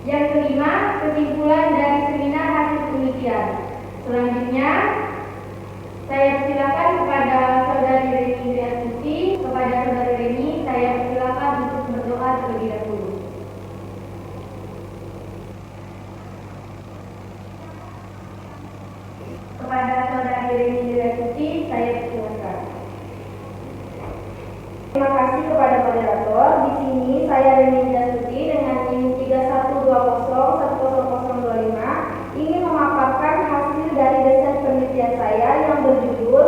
Yang kelima, kesimpulan dari seminar hasil penelitian. Selanjutnya, saya persilakan kepada Saudari Reni Indriastuti. Kepada Saudari Reni, saya persilakan untuk berdoa terlebih dahulu. Kepada Saudari Reni Indriastuti, saya persilakan. Terima kasih kepada moderator. Di sini saya Reni Indriastuti dengan NIM 3120100025 ingin memaparkan hasil dari desain penelitian saya yang berjudul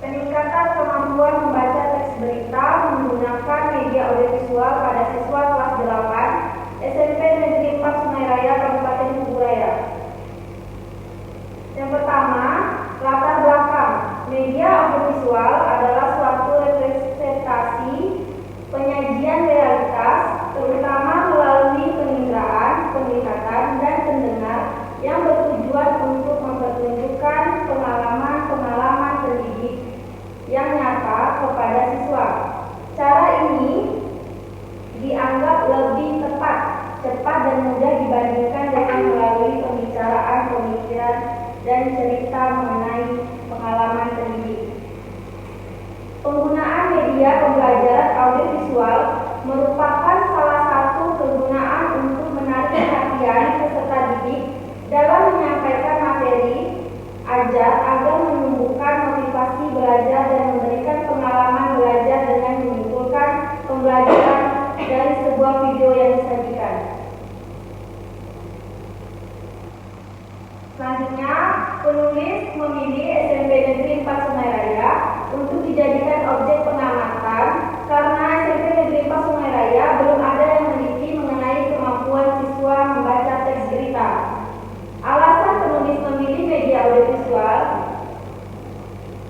Peningkatan Kemampuan Membaca Teks Berita Menggunakan Media Audiovisual pada Siswa Kelas 8 SMP Negeri 4 Sungai Raya, Kabupaten Kuburaya. Yang pertama, latar belakang. Media audiovisual adalah suatu representasi penyajian realitas, terutama melalui penginderaan, penglihatan, dan pendengar yang bertujuan untuk mempertunjukkan pengalaman-pengalaman pendidik yang nyata kepada siswa. Cara ini dianggap lebih tepat, cepat, dan mudah dibandingkan dengan melalui pembicaraan, pemikiran, dan cerita mengenai pengalaman pendidik. Penggunaan media pembelajaran audiovisual merupakan salah satu kegunaan untuk menarik perhatian peserta didik dalam menyampaikan materi ajar agar menumbuhkan motivasi belajar dan memberikan pengalaman belajar dengan menyimpulkan pembelajaran dari sebuah video yang disajikan. Selanjutnya, penulis memilih SMP Negeri 4 Sungai Raya untuk dijadikan objek pengamatan karena SMP Negeri 4 Sungai Raya belum ada yang meneliti mengenai kemampuan siswa membaca teks berita. Alasan penulis memilih media audiovisual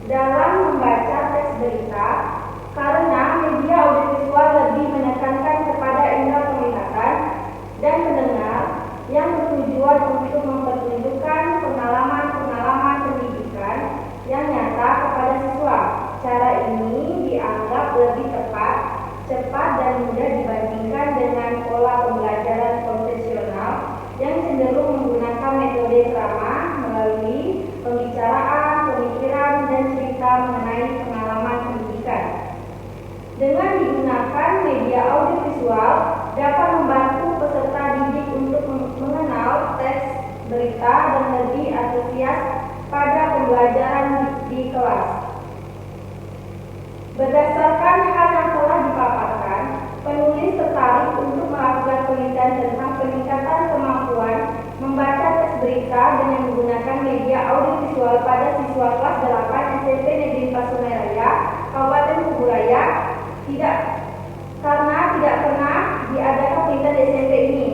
dalam membaca teks berita karena media audiovisual lebih menekankan kepada indera penglihatan dan pendengar yang bertujuan untuk mempertunjukkan pengalaman-pengalaman pendidikan yang nyata kepada siswa. Cara ini dianggap lebih tepat, cepat, dan mudah dibandingkan dengan pola pembelajaran konvensional yang cenderung menggunakan metode ceramah melalui pembicaraan, pemikiran, dan cerita mengenai pengalaman pendidikan. Dengan digunakan media audiovisual dapat membantu peserta didik untuk mengenal teks berita dan lebih antusias pada pembelajaran di kelas. Berdasarkan hal yang telah dipaparkan, penulis tertarik untuk melakukan penelitian tentang peningkatan kemampuan membaca teks berita dengan menggunakan media audiovisual pada siswa kelas 8 SMP Negeri 4 Sungai Raya, Kabupaten Kuburaya, karena tidak pernah diadakan penelitian di SMP ini.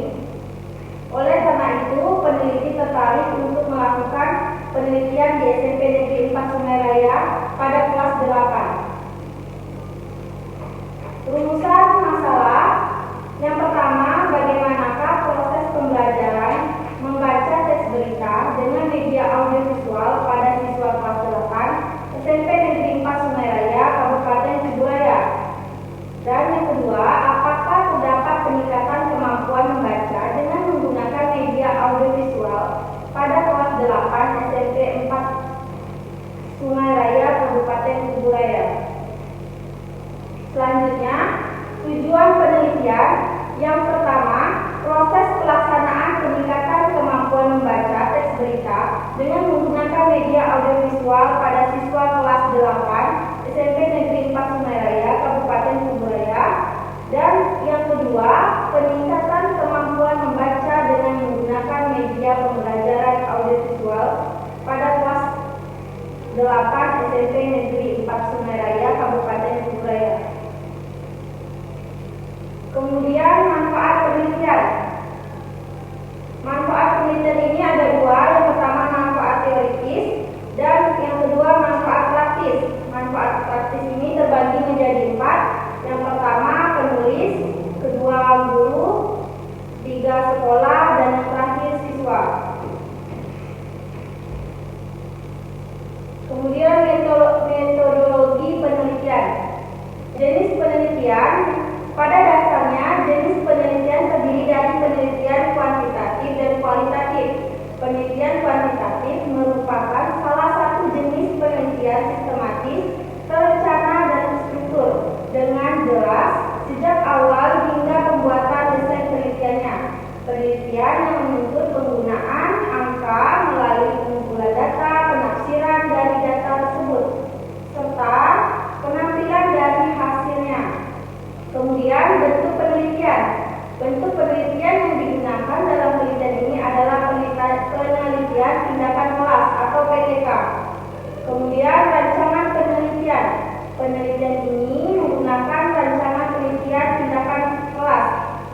Oleh karena itu, peneliti tertarik untuk melakukan penelitian di SMP Negeri 4 Sungai Raya pada kelas 8. Rumusan masalah. Yang pertama, bagaimanakah proses pembelajaran membaca teks berita dengan media audiovisual pada siswa kelas 8 SMP Negeri 4 Sungai Raya, Kabupaten Kuburaya. Dan yang kedua, apakah terdapat peningkatan kemampuan membaca dengan menggunakan media audiovisual pada kelas 8 SMP 4 Sungai Raya, Kabupaten Kuburaya. Selanjutnya, tujuan penelitian. Yang pertama, proses pelaksanaan peningkatan kemampuan membaca teks berita dengan menggunakan media audiovisual pada siswa kelas 8 SMP Negeri 4 Sungai Raya, Kabupaten Kuburaya. Dan yang kedua, peningkatan kemampuan membaca dengan menggunakan media pembelajaran audiovisual pada kelas 8 SMP Negeri 4 Sungai Raya, Kabupaten Kuburaya. Kemudian manfaat penelitian. Manfaat penelitian ini ada dua. Yang pertama manfaat teoritis dan yang kedua manfaat praktis. Manfaat praktis ini terbagi menjadi 4. Yang pertama penulis, kedua guru, 3 sekolah, dan yang terakhir siswa. Kemudian metodologi penelitian. Jenis penelitian. Pada Kemudian bentuk penelitian. Bentuk penelitian yang digunakan dalam penelitian ini adalah penelitian tindakan kelas atau PTK. Kemudian rancangan penelitian. Penelitian ini menggunakan rancangan penelitian tindakan kelas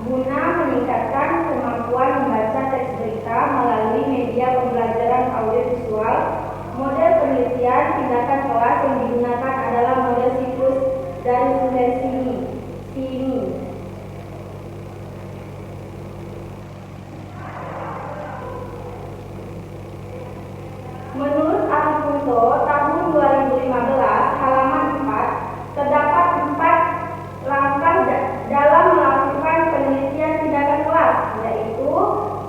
guna meningkatkan kemampuan membaca teks berita melalui media pembelajaran audiovisual. Model penelitian tindakan kelas yang digunakan adalah model siklus dari sini. Menurut Aripunto tahun 2015 halaman 4 terdapat 4 langkah dalam melakukan penelitian tindakan kelas, yaitu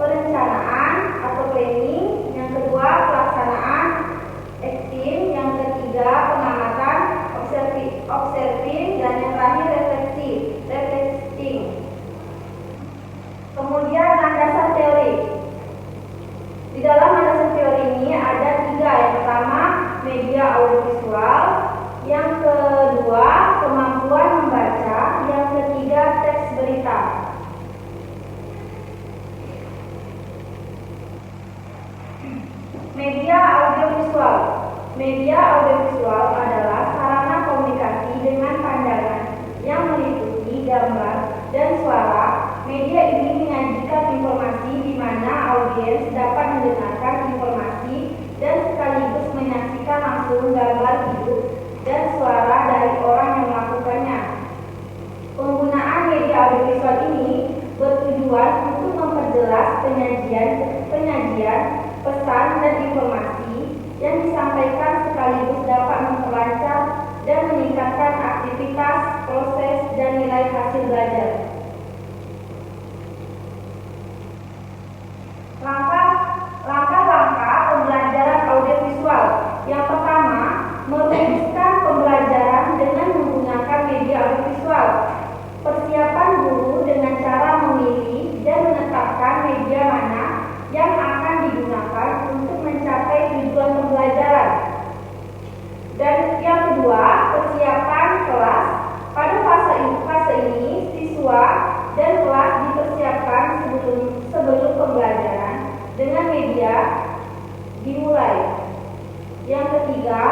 perencanaan atau planning, yang kedua pelaksanaan acting, yang ketiga pengamatan observing, dan yang terakhir reflecting. Kemudian landasan teori. Di dalam landasan teori ini ada 3. Yang pertama, media audiovisual. Yang kedua, kemampuan membaca. Yang ketiga, teks berita. Media audiovisual. Media audiovisual adalah sarana komunikasi dengan pandangan yang meliputi gambar dan suara. Media ini menyajikan informasi di mana audiens dapat mendengarkan informasi dan sekaligus menyaksikan langsung gambar hidup dan suara dari orang yang melakukannya. Penggunaan media audiovisual ini bertujuan untuk memperjelas penyajian pesan dan informasi yang disampaikan, sekaligus dapat memperlancar dan meningkatkan aktivitas, proses, dan nilai hasil belajar. Langkah-langkah pembelajaran audiovisual. Yang pertama, merumuskan pembelajaran dengan menggunakan media audiovisual. Persiapan guru dengan cara memilih dan menetapkan media mana yang akan digunakan untuk mencapai tujuan pembelajaran. Dan yang kedua, persiapan kelas. Pada fase ini, siswa dan kelas dipersiapkan sebelum pembelajaran dengan media dimulai. Yang ketiga,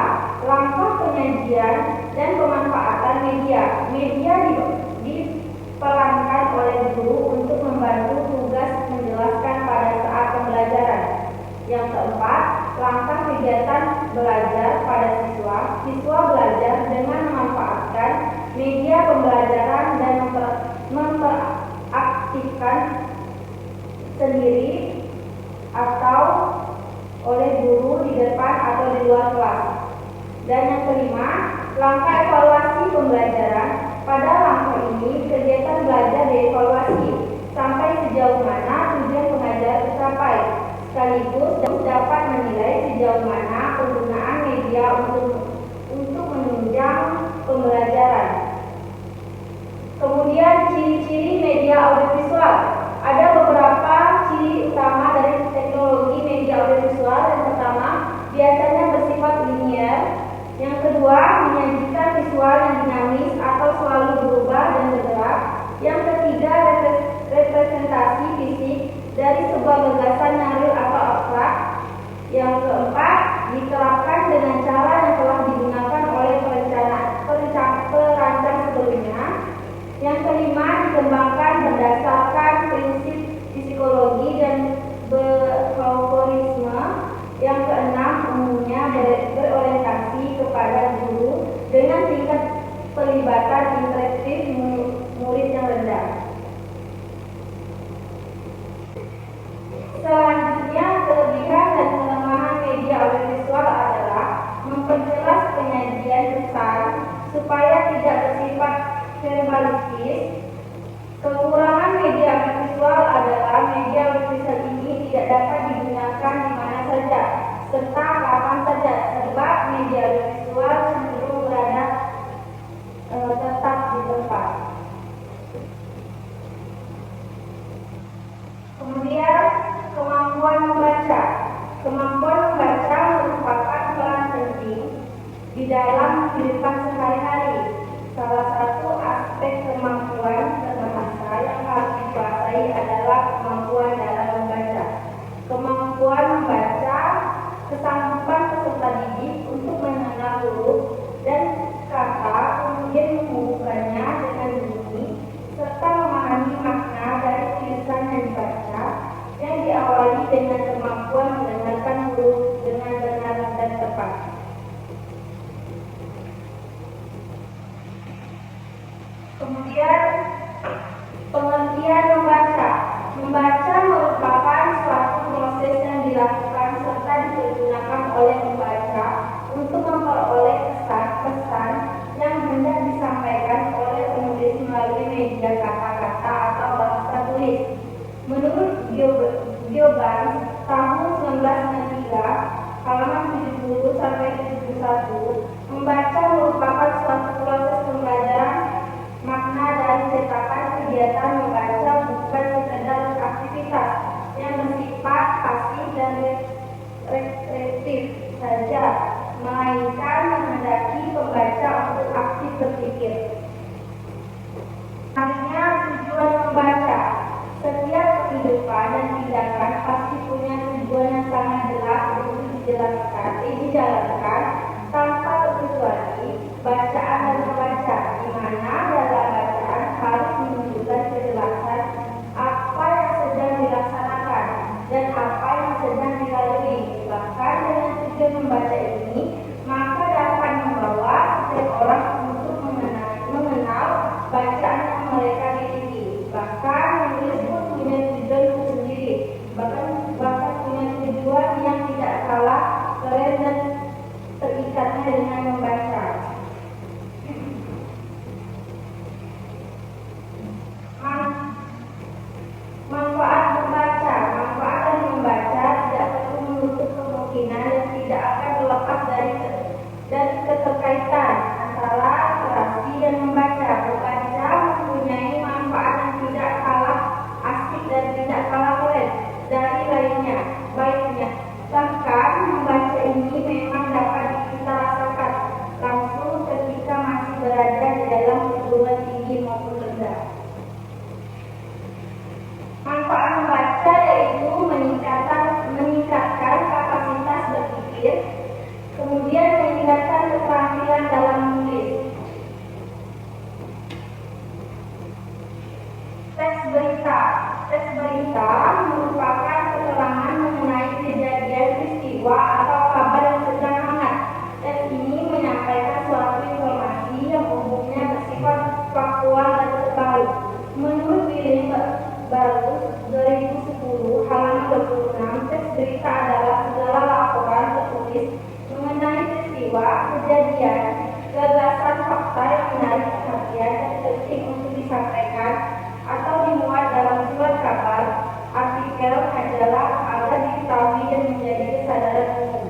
langkah penyajian dan pemanfaatan media. Media diperankan oleh guru untuk membantu tugas menjelaskan pada saat pembelajaran. Yang keempat, langkah kegiatan belajar pada siswa. Siswa belajar dengan memanfaatkan media pembelajaran dan memperaktifkan sendiri atau oleh guru di depan atau di luar kelas. Dan yang kelima, langkah evaluasi pembelajaran. Pada langkah ini, kegiatan belajar dievaluasi sampai sejauh mana tujuan pengajar tercapai, sekaligus dapat menilai sejauh mana penggunaan media untuk menunjang pembelajaran. Kemudian ciri-ciri media audiovisual. Ada beberapa ciri utama dari teknologi media audiovisual. Yang pertama, biasanya bersifat linear. Yang kedua, menyajikan visual yang dinamis atau selalu berubah dan bergerak. Yang ketiga, representasi fisik dari sebuah gagasan yang real atau abstrak. Yang keempat, diterapkan dengan cara yang telah digunakan oleh perancang sebelumnya. Yang kelima, dikembangkan berdasarkan prinsip psikologi dan behaviorisme. Yang keenam, umumnya berorientasi kepada guru dengan tingkat pelibatan interaktif murid yang rendah. Selanjutnya, kelebihan dan kelemahan media audiovisual adalah memperjelas penyajian pesan supaya tidak bersifat verbalistis. Kekurangan media audiovisual adalah media audiovisual ini tidak dapat digunakan di mana saja serta kapan saja, sebab media audiovisual cenderung berada tetap di tempat. Kemudian, kemampuan membaca. Kemampuan membaca merupakan peran penting di dalam kehidupan sehari-hari. Salah satu aspek kemampuan tahun 1993, halaman 70 sampai 71, membaca merupakan suatu proses pembelajaran makna dari cetakan. Kegiatan membaca bukan sekedar aktivitas yang bersifat pasif dan reflektif saja, melainkan menghendaki pembaca untuk aktif berpikir. Hanya tujuan membaca. Setiap kehidupan dan tindakan pasti punya tujuan yang sangat jelas untuk dijalankan tanpa terkecuali bacaan dan membaca, di mana dalam bacaan harus menunjukkan kejelasan apa yang sedang dilaksanakan dan apa yang sedang dilalui. Bahkan dengan tujuan membaca ini, maka dapat membawa setiap orang untuk mengenal bacaan yang mereka miliki. Bahkan menulis pun punya tujuan sendiri, bahkan punya tujuan yang tidak kalah keren dan terikatnya dengan membaca. Manfaat membaca. Manfaat dari membaca tidak perlu menutup kemungkinan dan tidak akan terlepas dari keterkaitan antara literasi dan membaca. Membaca mempunyai manfaat yang tidak kalah asik dan tidak kalah keren dari lainnya. Baiknya, bahkan membaca ini memang dapat kita rasakan langsung ketika masih berada di dalam perguruan tinggi maupun rendah. Manfaat membaca yaitu meningkatkan kapasitas berpikir, kemudian meningkatkan keterampilan dalam menulis. Teks berita. Teks berita merupakan keterangan mengenai kejadian, peristiwa, atau kabar yang sedang hangat. Teks ini menyampaikan suatu informasi yang umumnya bersifat faktual dan terbaru. Menurut William Barus 2010 halaman 26, teks berita adalah segala laporan tertulis mengenai peristiwa, kejadian, gagasan, fakta yang menarik perhatian dan penting untuk disampaikan atau dimuat dalam surat kabar, artikel, majalah agar diketahui dan menjadi kesadaran umum.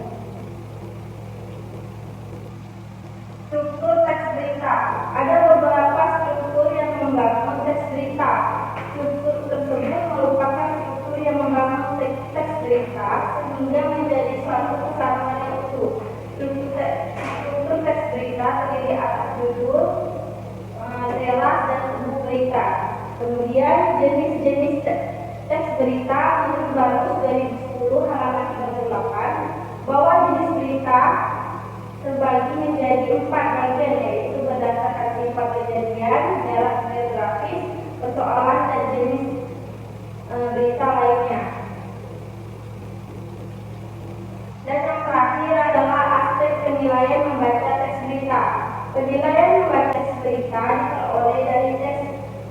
Struktur teks berita. Ada beberapa struktur yang membangun teks berita. Struktur tersebut merupakan struktur yang membangun teks berita sehingga menjadi suatu kesatuan yang utuh. Struktur teks berita terdiri atas judul, telas, dan tubuh berita. Kemudian jenis-jenis teks berita menurut Barus 2010 halaman 38 bahwa jenis berita terbagi menjadi 4 bagian, yaitu berdasarkan sifat kejadian, daerah geografis, persoalan, dan jenis berita lainnya. Dan yang terakhir adalah aspek penilaian membaca teks berita. Penilaian membaca teks berita diperoleh dari teks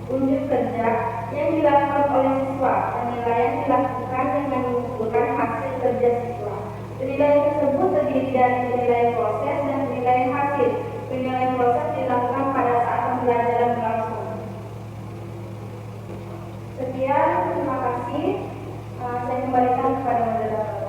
unjuk kerja yang dilakukan oleh siswa. Penilaian dilakukan dengan mengumpulkan hasil kerja siswa. Penilaian tersebut terdiri dari penilaian proses dan penilaian hasil. Penilaian proses dilakukan pada saat pembelajaran berlangsung. Sekian, terima kasih. Saya kembalikan kepada moderator.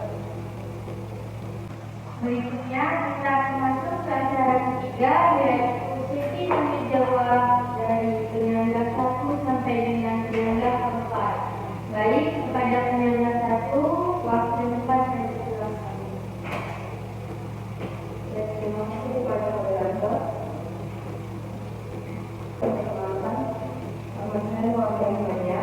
Berikutnya kita masuk ke acara ketiga, yaitu sesi tanya jawab dari penyangga 1 sampai dengan penyangga 4. Baik, kepada penyangga 1, waktu 4 dan 11 menit. Terima kasih kepada moderator. Perkenalkan, nama saya Wanda Maya.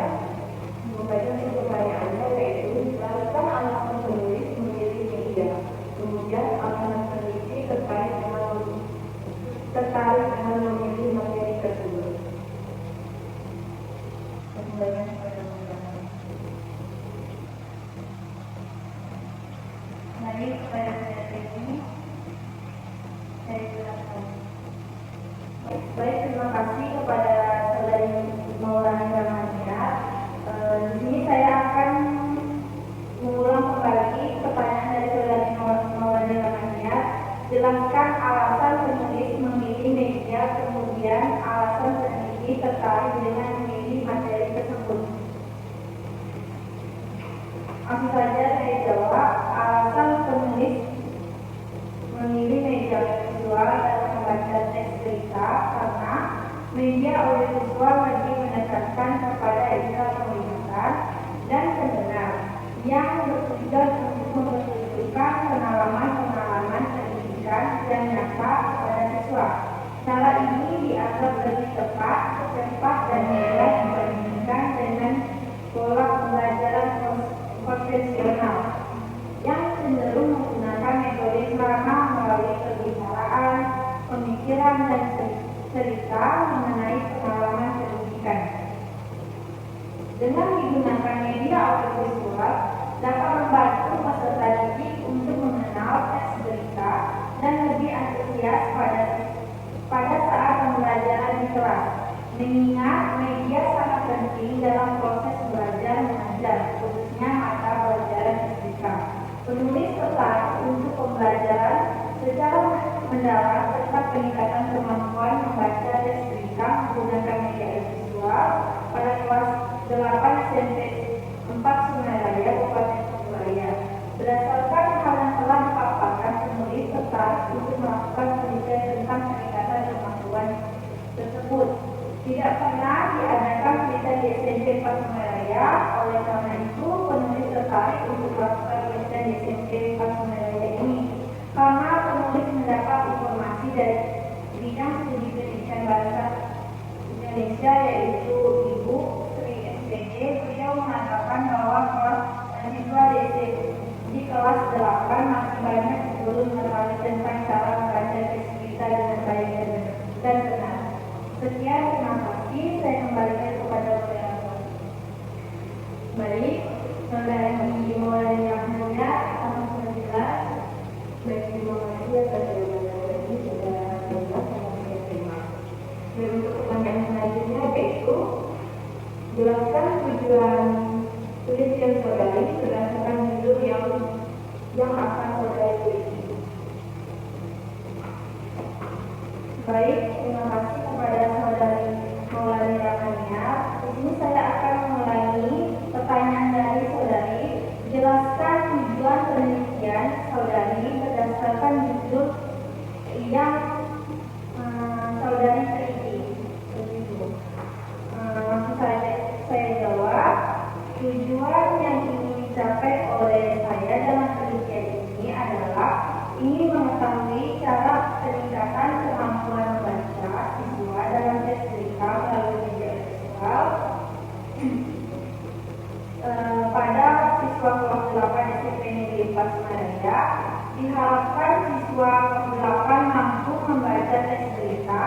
Membaca pertanyaannya yaitu jelaskan alasan penulis memilih media. Kemudian alasan peneliti tertarik dengan memilih materi tersebut. Kembalian kepada moderator. Mari kepada materi ini saya jelaskan. Baik, terima kasih kepada saudari Maulana Ramania. Di sini saya akan mengulang kembali pertanyaan dari saudari Maulana Ramania. Jelaskan alasan penulis memilih media, kemudian alasan peneliti tertarik dengan memilih materi tersebut. Langsung saja saya jawab, alasan penulis memilih media visual dalam membaca teks berita karena media audiovisual lebih menekankan kepada indera penglihatan dan pendengar yang bertujuan untuk mempertunjukkan pengalaman-pengalaman pendidikan yang nyata kepada siswa. Cara ini dianggap lebih tepat, cepat, dan mudah dibandingkan dengan pola pembelajaran konvensional yang cenderung menggunakan metode ceramah melalui perbicaraan, pemikiran, dan cerita mengenai pengalaman pendidikan. Dengan digunakan media audiovisual dapat membantu peserta didik untuk mengenal teks berita dan lebih antusias pada saat pembelajaran di kelas. Mengingat media sangat penting dalam proses belajar mengajar, khususnya mata pelajaran fisika. Penulis tertarik untuk pembelajaran secara mendalam tentang peningkatan kemampuan membaca teks berita menggunakan media visual pada kelas 8 SMP 4 Sungai Raya, Kabupaten Surabaya. Berdasarkan hal yang telah dipaparkan, penulis tertarik untuk melakukan penelitian tentang peningkatan kemampuan tersebut. Tidak pernah diadakan penelitian di SMP 4 Sungai Raya, oleh karena itu penulis tertarik untuk melakukan penelitian di SMP 4 Sungai Raya ini. Karena penulis mendapat informasi dari bidang studi pendidikan bahasa Indonesia, yaitu Ibu Sri SPG, beliau mengatakan bahwa kelas siswa di kelas 8 masih banyak belum mengetahui tentang cara membaca teks berita dengan baik dan benar. Sekian, terima kasih. Saya kembalikan kepada moderator. Baik, saudara dimulai yang mulia, sama jelas. Baik, terima kasih atas jawaban ini sudah jelas sama saya terima. Dan untuk pertanyaan selanjutnya yaitu jelaskan tujuan tulisan saudari berdasarkan judul yang akan saudari tulis. Baik, terima kasih kepada saudari Maulani Rahmania. Di sini saya akan mengulangi pertanyaan dari saudari. Jelaskan tujuan penelitian saudari berdasarkan judul yang saudari teliti. Langsung saja saya jawab. Tujuan yang ingin dicapai oleh saya dalam penelitian ini adalah ingin mengetahui cara peningkatan kemampuan membaca siswa dalam teks berita melalui media visual pada siswa kelas 8 SMP Negeri 4 Surabaya. Diharapkan siswa kelas 8 mampu membaca teks berita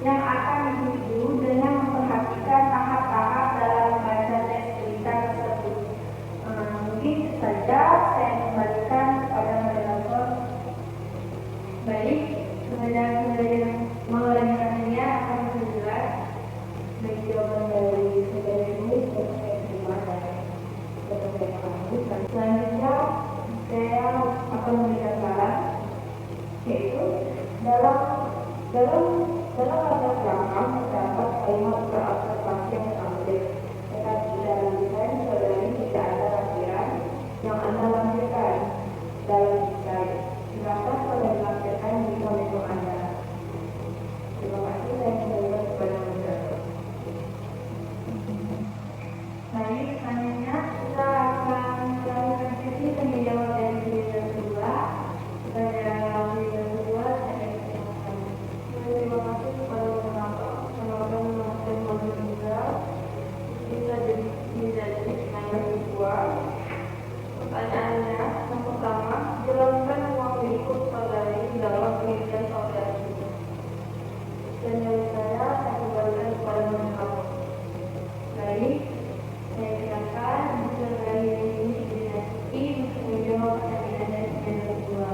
yang akan dituju dengan memperhatikan tahap-tahap dalam membaca teks berita tersebut. Mungkin itu saja, saya kembalikan kepada moderator. Baik, kemudian mengulanginya akan menjelaskan baik jawaban dari saudara ini saya terima dan selanjutnya saya akan memberikan saran, yaitu dalam latar belakang terdapat kalimat berobservasi yang tampil. Tetapi dalam desain saudari tidak ada lampiran yang Anda lampirkan dalam desain. Silakan saudari lampirkan di komentar Anda. Terima kasih, saya kembalikan kepada moderator. Baik, selanjutnya kita akan melakukan sesi tanya jawab dari pilihan kedua. Pada pilihan kedua saya terima kasih kepada moderator menonton modul juga bisa jadi pertanyaan kedua. Pertanyaannya yang pertama, jelaskan ruang lingkup saudari dalam penelitian saudari. Dan dari saya kembalikan kepada moderator. Baik, saya silakan saudari ini dimasuki untuk menjawab pertanyaan dari pilihan kedua.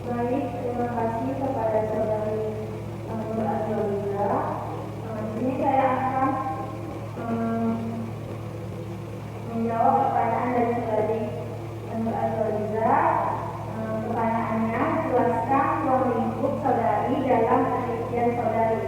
Baik, terima kasih kepada saudari Nur Azwaliza. Ini saya akan menjawab pertanyaan dari saudari Nur Azwaliza. Pertanyaannya, jelaskan ruang lingkup saudari dalam penelitian saudari.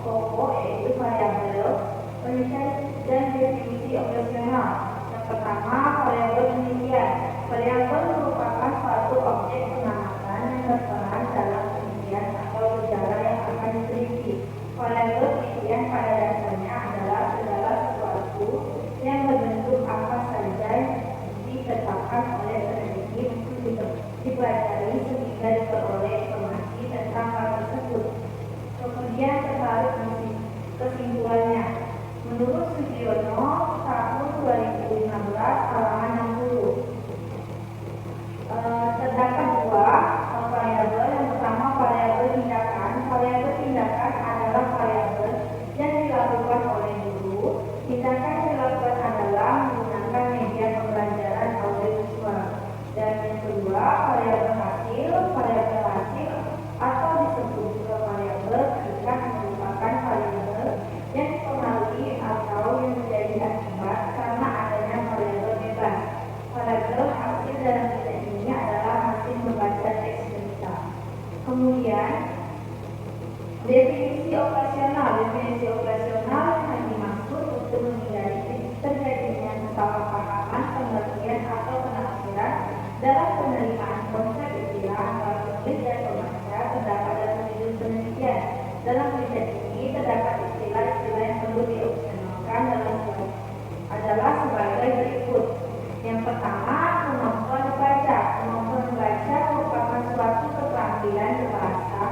pokok yaitu variabel, penelitian dan definisi operasional. Yang pertama, variabel penelitian. Variabel merupakan suatu objek pengamatan yang berperan dalam penelitian atau gejala yang akan diteliti. Variabel penelitian pada dasarnya adalah segala sesuatu yang berbentuk apa saja ditetapkan oleh peneliti untuk dipelajari sehingga diperoleh informasi tentang hal tersebut. Kemudian tertarik kesimpulannya. Menurut Sugiono tahun 2015 halaman 60. Terdapat dua variabel. Yang pertama variabel tindakan. Variabel tindakan adalah variabel yang dilakukan oleh guru. Tindakan yang dilakukan adalah menggunakan media pembelajaran audiovisual. Dan yang kedua variabel hasil. Variabel hasil atau disebut juga variabel tindakan merupakan variabel yang dipengaruhi atau yang menjadi akibat karena adanya variabel bebas. Variabel hasil dalam titik ini adalah hasil membaca teks berita. Kemudian definisi operasional. Definisi operasional yang dimaksud untuk menghindari terjadinya kesalahpahaman, pengertian atau penafsiran dalam penerimaan konsep istilah antara penulis dan pembaca terdapat dalam judul penelitian. Dalam penelitian ini terdapat istilah-istilah yang perlu diopsionalkan dalam adalah sebagai berikut. Yang pertama, kemampuan membaca. Kemampuan membaca merupakan suatu keterampilan berbahasa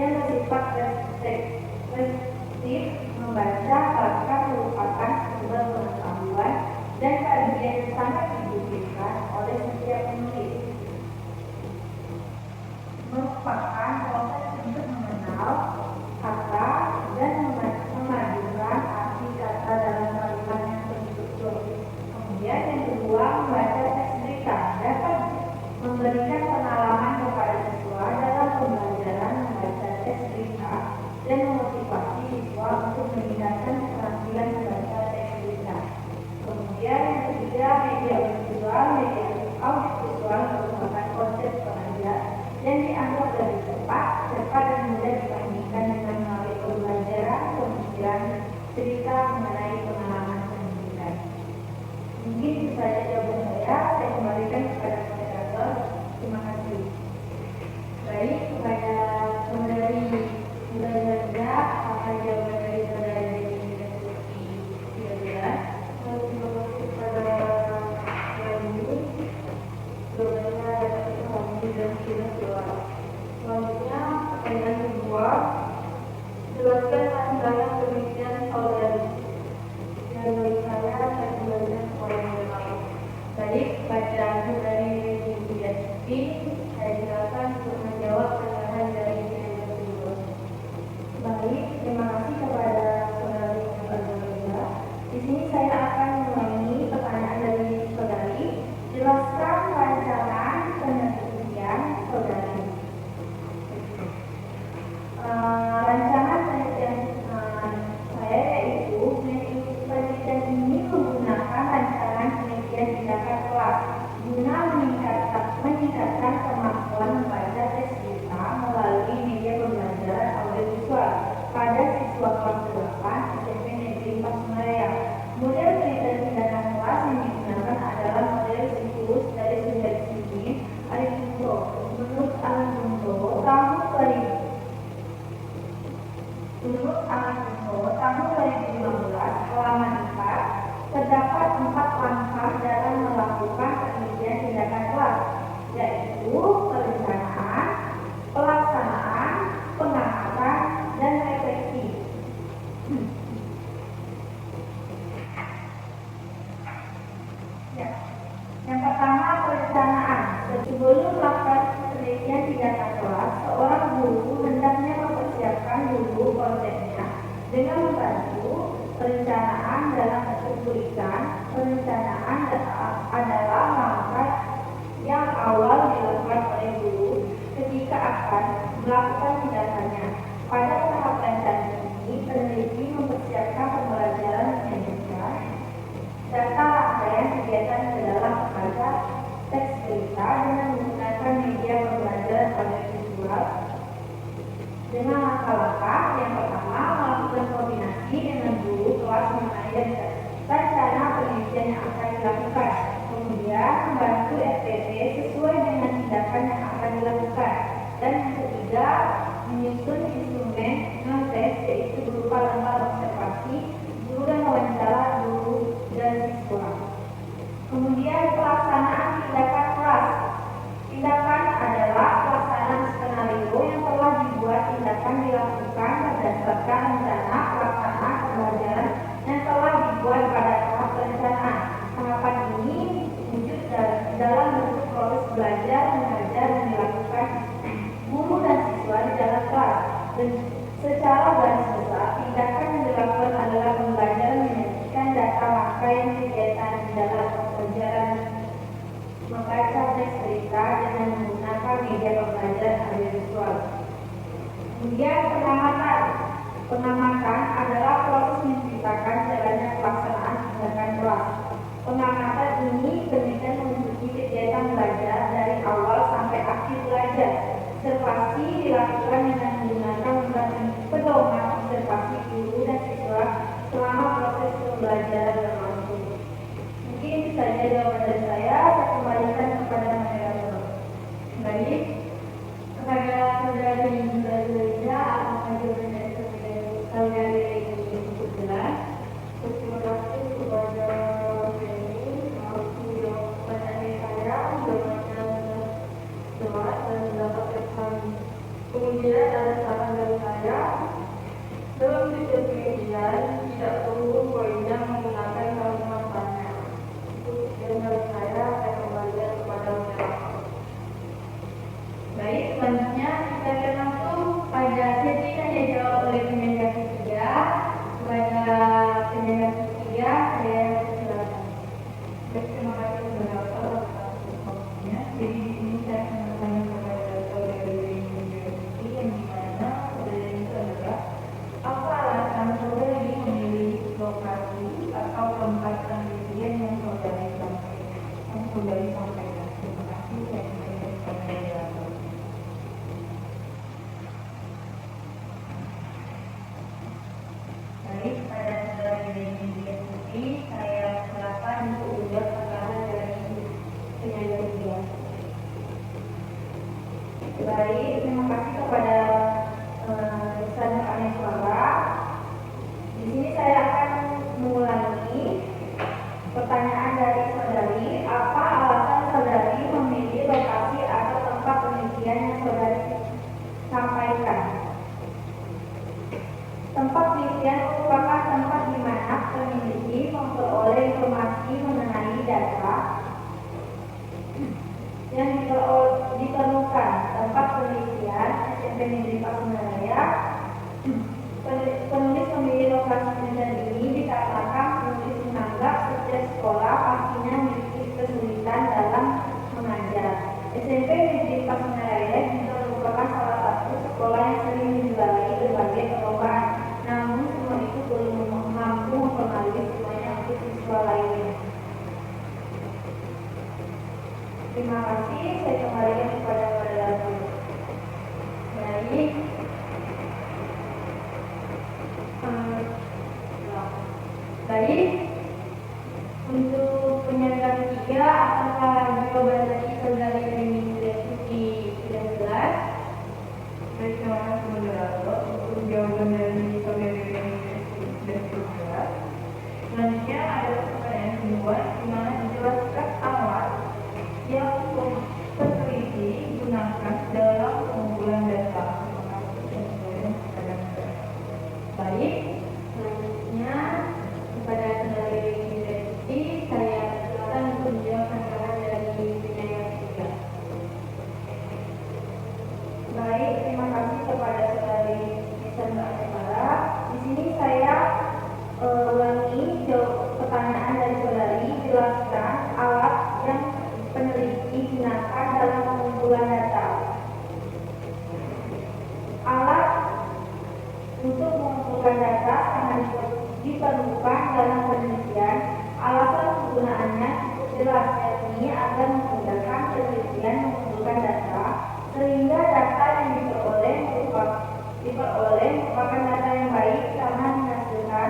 yang bersifat preskriptif. Membaca bahkan merupakan sumber pengetahuan dan kajian yang sangat dibutuhkan oleh setiap penulis. Merupakan proses untuk mengenal kata dan memadukan arti kata dalam kalimat yang terstruktur. Kemudian yang kedua, membaca teks berita dapat memberikan pengalaman kepada siswa dalam pembelajaran membaca teks berita dan memotivasi siswa untuk meningkatkan keterampilan membaca teks berita. Kemudian yang ketiga, media audiovisual. Media audiovisual merupakan konsep pengajar yang dianggap lebih cepat dan mudah dibandingkan dengan melalui pembelajaran pemikiran cerita mengenai pengalaman pendidikan. Mungkin itu saja jawaban saya kembalikan kepada moderator. Terima kasih. Baik, kepada saudari Zahra, apa jawaban dari saudari Dewi Firda? Terima kasih kepada Ibu. Jawabannya kami dan sudah keluar. Selanjutnya, pertanyaan kedua. Jelaskan rangkaian penelitian saudari. Dan bagi saya kembalikan kepada moderator. Baik, pada saudari Dewi Yasti, saya silakan untuk menjawab pertanyaan dari saudari kedua. Baik, terima kasih kepada saudari Firda. Di sini saya akan mengulangi pertanyaan dari saudari. Jelaskan rancangan penelitian saudari. Rancangan penelitian saya yaitu penelitian ini menggunakan rancangan penelitian tindakan kelas guna meningkatkan kemampuan membaca teks berita melalui media pembelajaran audiovisual pada siswa kelas 8 SMP Negeri Pasunaya. Model penelitian tindakan kelas yang digunakan adalah model siklus dari sumber sini Arifunto. Menurut Arifunto, tahun 2015 halaman 4 terdapat 4 langkah dalam melakukan penelitian tindakan kelas, yaitu perencanaan, pelaksanaan, pengamatan, dan refleksi. Yang pertama, perencanaan. Sebelum melakukan penelitian tindakan kelas, seorang guru hendaknya mempersiapkan dulu konsepnya dengan membantu perencanaan dalam bentuk tulisan. Perencanaan adalah langkah yang awal dilakukan oleh guru ketika akan melakukan tindakannya. Pada tahap perencanaan ini, peneliti mempersiapkan pembelajaran menyanyikan data rangkaian kegiatan ke dalam membaca teks berita dengan menggunakan media pembelajaran audiovisual dengan langkah-langkah. Yang pertama, melakukan koordinasi dengan guru kelas mengenai rencana penelitian yang akan dilakukan. Kemudian membantu RPT sesuai dengan tindakan yang akan dilakukan. Dan yang ketiga, menyusun instrumen non-tes yaitu berupa lembar observasi, guru dan wawancara guru dan siswa. Kemudian pelaksanaan tindakan kelas. Tindakan adalah pelaksanaan skenario yang telah dibuat. Tindakan dilakukan berdasarkan rencana pelaksanaan pembelajaran yang telah dibuat pada tahap perencanaan. Tahapan ini wujud dalam bentuk proses belajar mengajar yang dilakukan guru dan siswa di dalam kelas. Dan secara garis besar, tindakan yang dilakukan adalah pembelajaran menyajikan data rangkaian kegiatan di dalam pembelajaran, membaca teks berita dengan menggunakan media pembelajaran audiovisual. Kemudian pengamatan. Pengamatan adalah proses menceritakan jalannya pelaksanaan tindakan kelas. Pengamatan ini penelitian mengikuti kegiatan belajar dari awal sampai akhir belajar. Observasi dilakukan dengan menggunakan pedoman observasi guru dan siswa selama proses pembelajaran berlangsung. Mungkin itu saja jawaban dari saya kembalikan kepada moderator. Baik, kepada saudara Linda, apakah jawaban dari saudara ini cukup jelas? Terima kasih kepada Feni, aku jawaban dari saya, jawabannya jelas dan mendapatkan. Kemudian ada saran dari saya, dalam setiap penelitian tidak perlu poinnya menggunakan kalimat tanya. Dan dari saya kembalikan kepada moderator. Baik, selanjutnya kita akan langsung pada sesi tanya jawab oleh penyelenggara ketiga. Kepada penyelenggara ketiga, saya silakan. Baik, terima kasih moderator atas waktunya. Jadi di sini saya akan bertanya kepada saudara University yang dimana saudara itu adalah apa alasan saudara memilih lokasi atau tempat penelitian yang saudara sampaikan. Terima kasih. Saya kembalikan kepada moderator. Baik, pada saudara University, saya silakan untuk menjawab pertanyaan dari penyelenggara ketiga. Baik, terima kasih kepada Ustaz Aneswara. Di sini saya akan mengulangi pertanyaan dari saudari. Apa alasan saudari memilih lokasi atau tempat penelitian yang saudari sampaikan? Tempat penelitian merupakan tempat di mana peneliti memperoleh informasi mengenai data yang diperlukan. Tempat penelitian SMP Negeri Pasundanaya. Penulis memilih lokasi penelitian ini dikarenakan penulis menganggap setiap sekolah pastinya memiliki kesulitan dalam mengajar. SMP Negeri Pasundanaya juga merupakan salah satu sekolah yang sering menjuarai berbagai perlombaan. Namun semua itu belum mampu mempengaruhi semuanya untuk siswa lainnya. Terima kasih, saya kembalikan kepada moderator. Baik. Baik. Untuk penyelenggara ketiga, apakah jawaban dari saudari University sudah jelas? Baik, terima kasih moderator. Untuk jawaban dari saudari University sudah jelas. Selanjutnya ada pertanyaan kedua, di mana dijelaskan alat yang peneliti gunakan dalam pengumpulan data. Baik, selanjutnya kepada saudari University, saya silakan untuk menjawab pertanyaan dari penyelenggara ketiga. Baik, terima kasih kepada saudari Mbak Aneswara. Di sini saya ulangi pertanyaan dari saudari. Jelaskan alat yang peneliti gunakan dalam pengumpulan data. Alat untuk mengumpulkan data sangat diperlukan dalam penelitian. Alasan penggunaannya cukup jelas, yakni agar memudahkan penelitian mengumpulkan data sehingga data yang diperoleh merupakan data yang baik karena menghasilkan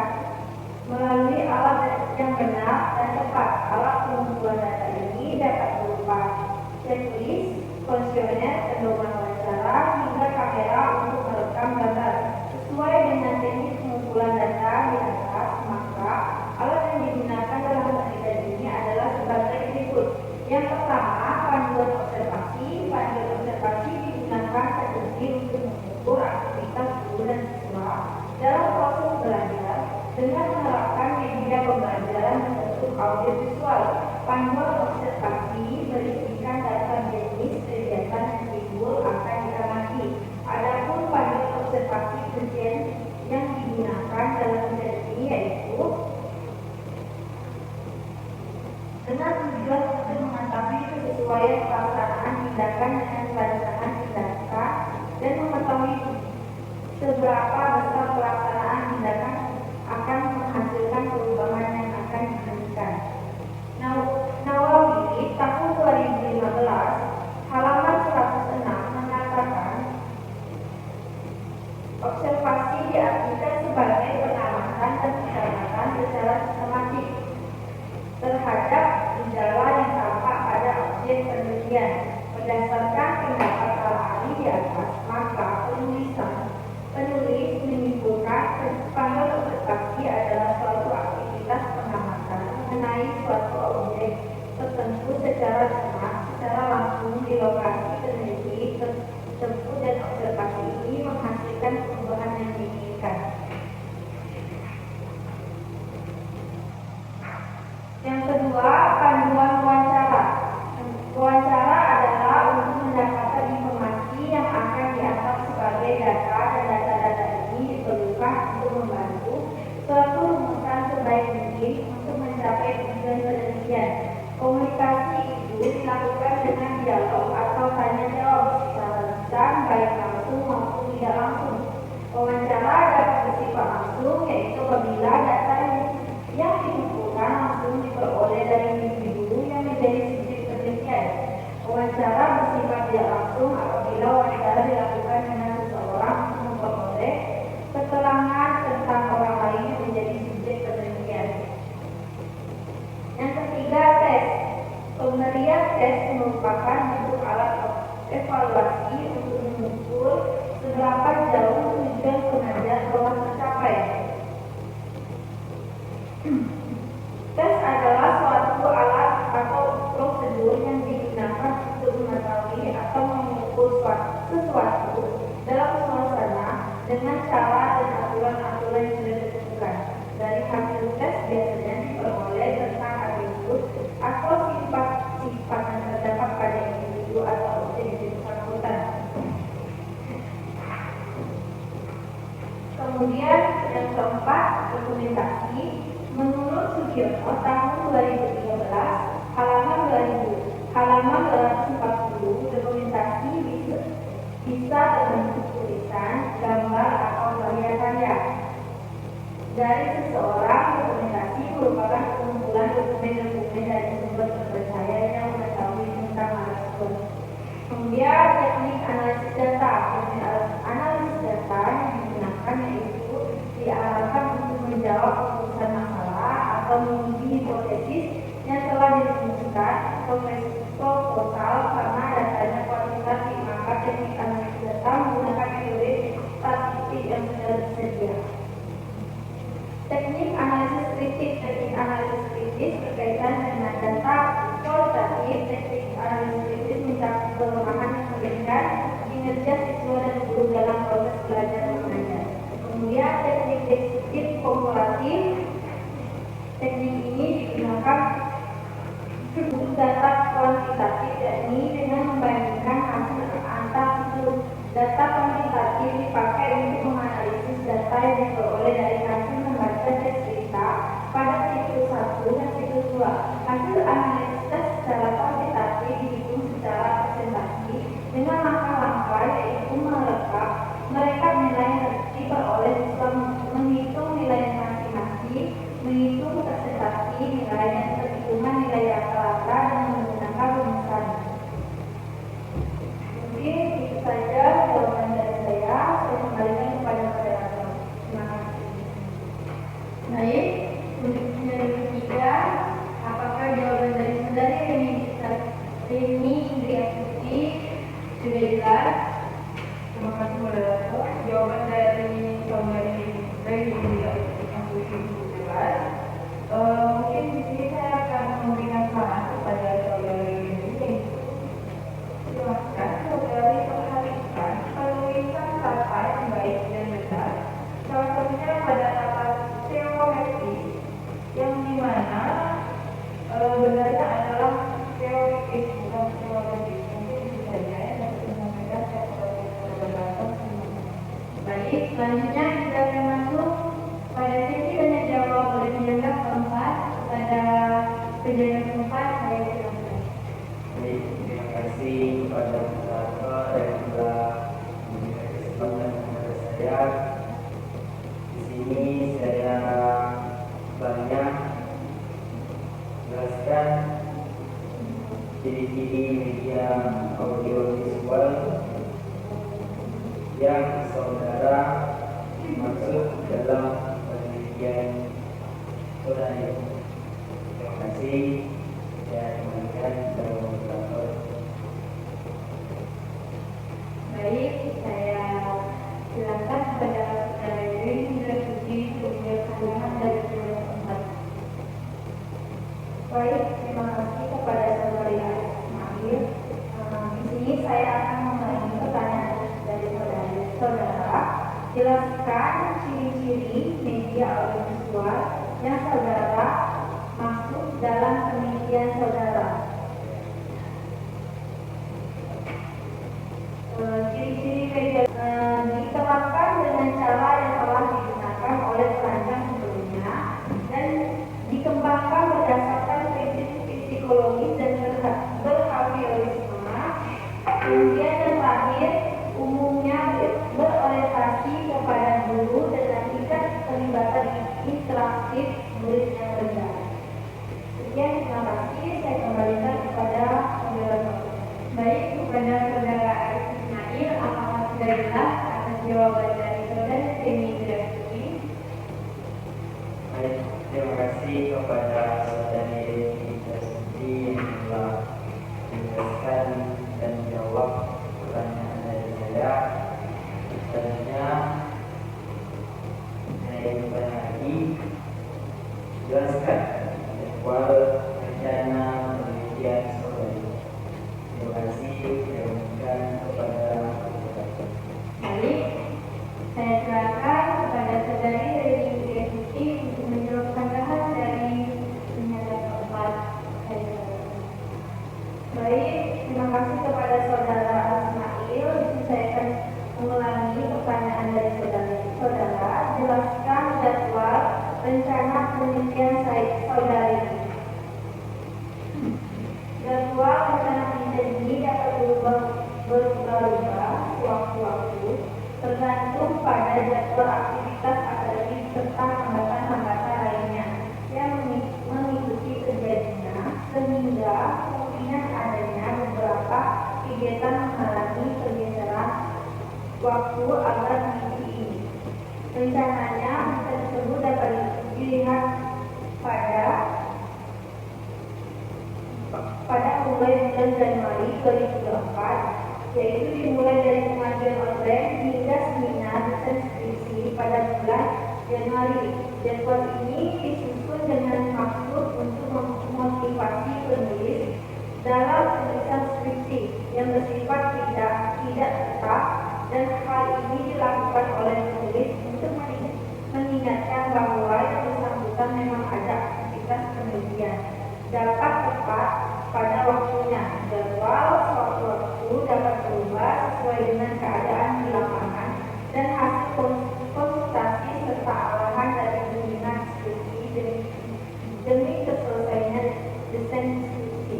melalui alat yang benar dan tepat. Alat pengumpulan data ini dapat berupa checklist, kuesioner, pedoman wawancara, hingga kamera untuk merekam data. Sesuai dengan teknik pengumpulan data di atas, maka alat yang digunakan dalam penelitian ini adalah sebagai berikut. Yang pertama, panduan observasi. Panduan observasi digunakan strategi untuk mengukur aktivitas guru dan siswa dalam proses belajar dengan menerapkan media pembelajaran bentuk audiovisual. Panduan observasi berisikan data jenis kegiatan yang timbul akan diamati. Adapun panduan observasi urgen yang digunakan dalam metode ini yaitu dengan tujuan untuk mengetahui kesesuaian pelaksanaan tindakan dengan perancangan tindakan dan mengetahui seberapa besar pelaksanaan tindakan akan menghasilkan perubahan yang akan diinginkan. Nawawi tahun 2015 halaman 106 mengatakan observasi diartikan sebagai pengamatan dan pengamatan secara sistematik terhadap gejala yang tampak pada objek penelitian. Berdasarkan pendapat para ahli di atas, maka penulis menyimpulkan panduan observasi adalah suatu aktivitas pengamatan mengenai suatu objek tertentu secara cermat, secara langsung di lokasi peneliti tersebut, dan observasi ini menghasilkan perubahan yang diinginkan. Yang kedua, panduan wawancara. Wawancara adalah untuk mendapatkan informasi yang akan dianggap sebagai data, dan data-data ini diperlukan untuk membantu suatu rumusan sebaik mungkin untuk mencapai tujuan penelitian. Komunikasi itu dilakukan dengan dialog atau tanya jawab secara lisan, baik langsung maupun tidak langsung. Wawancara dapat bersifat langsung, yaitu apabila data yang dikumpulkan langsung diperoleh dari individu yang menjadi subjek penelitian. Wawancara bersifat tidak langsung apabila wawancara dilakukan dengan seseorang untuk memperoleh keterangan tentang orang lain yang menjadi subjek penelitian. Yang ketiga, tes. Pemberian tes merupakan bentuk alat evaluasi untuk mengukur seberapa jauh tujuan pengajar telah tercapai. Tes adalah suatu alat atau prosedur yang digunakan untuk mengetahui atau mengukur sesuatu dalam suasana dengan cara dan aturan-aturan yang sudah ditentukan. Dari hasil tes biasanya diperoleh tentang atribut atau sifat-sifat yang terdapat pada individu atau objek yang bersangkutan. Kemudian yang keempat, dokumentasi. Menurut Sugiono tahun 2013 halaman 240, dokumentasi bisa terbentuk tulisan, gambar, atau karya-karya dari seseorang. Dokumentasi merupakan kumpulan dokumen-dokumen dari sumber terpercaya yang mengetahui tentang hal tersebut. Kemudian teknik analisis data. Analisis data yang digunakan yaitu diarahkan untuk menjawab perumusan masalah atau menguji hipotesis yang telah dirumuskan atau proposal karena datanya kuantitatif. Maka teknik analisis data menggunakan metode statistik yang sudah tersedia. Teknik analisis kritis. Teknik analisis kritis berkaitan dengan data kualitatif. Teknik analisis kritis mencakup kelemahan yang menjadikan kinerja siswa dan guru dalam proses belajar mengajar. Kemudian teknik deskriptif kumulatif. Teknik ini digunakan untuk data kuantitatif, yakni dengan membandingkan hasil antar siklus. Data kuantitatif dipakai untuk menganalisis data yang diperoleh dari hasil membaca tes cerita pada siklus 1 dan siklus 2. Hasil analisis tes secara kuantitatif dihitung secara presentasi dengan langkah-langkah, yaitu merekap nilai yang diperoleh siswa, menghitung nilai masing-masing, menghitung presentasi nilai dan perhitungan nilai rata-rata dan menggunakan rumusan. Mungkin itu saja jawaban dari saya. Saya kembalikan kepada moderator. Terima kasih. Baik. Pak, saya silakan. Baik, terima kasih kepada moderator dan juga memberikan kesempatan kepada saya. Di sini saya banyak jelaskan ciri-ciri media audiovisual yang saudara maksud dalam penelitian saudara. Terima kasih. Saya kembalikan kepada moderator. Baik, saya silakan kepada saudara Yuri Suci untuk pandangan dari beliau tempat. Baik, terima kasih kepada saudara Ismail. Di sini saya akan mengulangi pertanyaan dari saudara. Jelaskan ciri-ciri media audiovisual yang saudara maksud dalam penelitian saudara. Ciri-ciri media diterapkan dengan cara yang telah digunakan oleh perancang sebelumnya dan dikembangkan berdasarkan prinsip psikologis dan behaviorisme. Kemudian yang terakhir, umumnya berorientasi kepada guru dengan tingkat terlibatan interaktif murid yang rendah. Sekian, terima kasih. Saya kembalikan kepada moderator. Baik, kepada saudara Arif Ismail, apakah sudah jelas atas jawaban dari saudara Deni Grafiki? Baik, terima kasih kepada saudari Deni Grafiki yang telah menjelaskan dan menjawab pertanyaan dari saya. Selanjutnya saya bertanya lagi, jelaskan jadwal rencana penelitian saudari. Terima kasih. Saya berikan kepada moderator. Baik, saya serahkan kepada saudari Deni Grafiki untuk menjawab tambahan dari pernyataan keempat. Baik, terima kasih kepada saudara Ismail. Saya akan mengulangi pertanyaan dari saudara. Jelaskan jadwal rencana penelitian saudari. Jadwal rencana penelitian ini dapat berubah-ubah sewaktu-waktu tergantung pada jadwal aktivitas akademik serta hambatan-hambatan lainnya yang mengikuti terjadinya, sehingga kemungkinan adanya beberapa kegiatan menghalangi pergeseran waktu agar mengikuti ini. Rencananya tersebut dapat dilihat pada mulai bulan Januari 2024, yaitu dimulai dari pengajuan online hingga seminar dan skripsi pada bulan Januari. Jadwal ini disusun dengan maksud untuk memotivasi penulis dalam penulisan skripsi yang bersifat tidak tetap, dan hal ini dilakukan oleh penulis untuk mengingatkan bahwa yang bersangkutan memang ada aktivitas penelitian dapat tepat pada waktunya. Jadwal sewaktu-waktu dapat berubah sesuai dengan keadaan di lapangan dan hasil konsultasi serta arahan dari bimbingan skripsi demi terselesainya desain skripsi.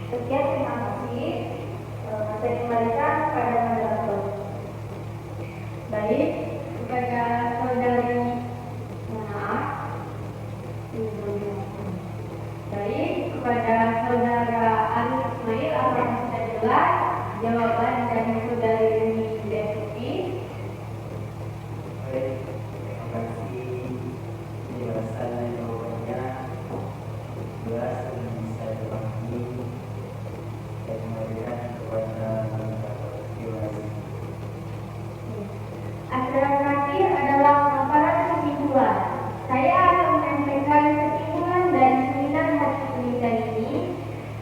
Sekian, terima kasih. Saya kembalikan kepada moderator. Baik, kepada saudari Baik, kepada saudara Arif Ismail, apakah sudah jelas jawaban dari saudari Deni Grafiki? Baik, terima kasih penjelasan dan jawabannya jelas dan bisa dipahami. Saya kembalikan kepada moderator. Terima kasih. Acara terakhir adalah paparan kesimpulan. Saya akan menyampaikan kesimpulan dari seminar hasil penelitian ini.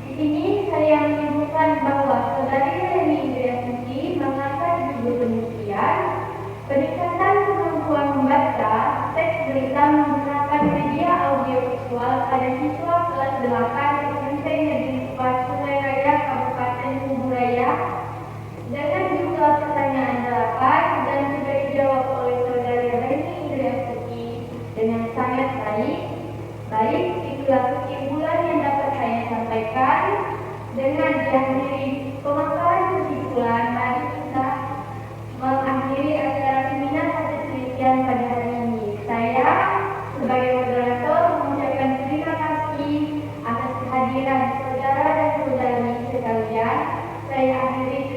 Di sini saya menyebutkan bahwa saudari Deni Grafiki mengangkat judul penelitian peningkatan kemampuan membaca teks berita menggunakan media audiovisual pada siswa kelas 8 SMP Negeri 4 Sungai Raya Kabupaten Kuburaya dengan jumlah pertanyaan 8 dan sudah dijawab oleh saudari Deni Grafiki dengan sangat baik. Itulah kesimpulan yang dapat Baiklah, saudara dan saudari sekalian, saya akhiri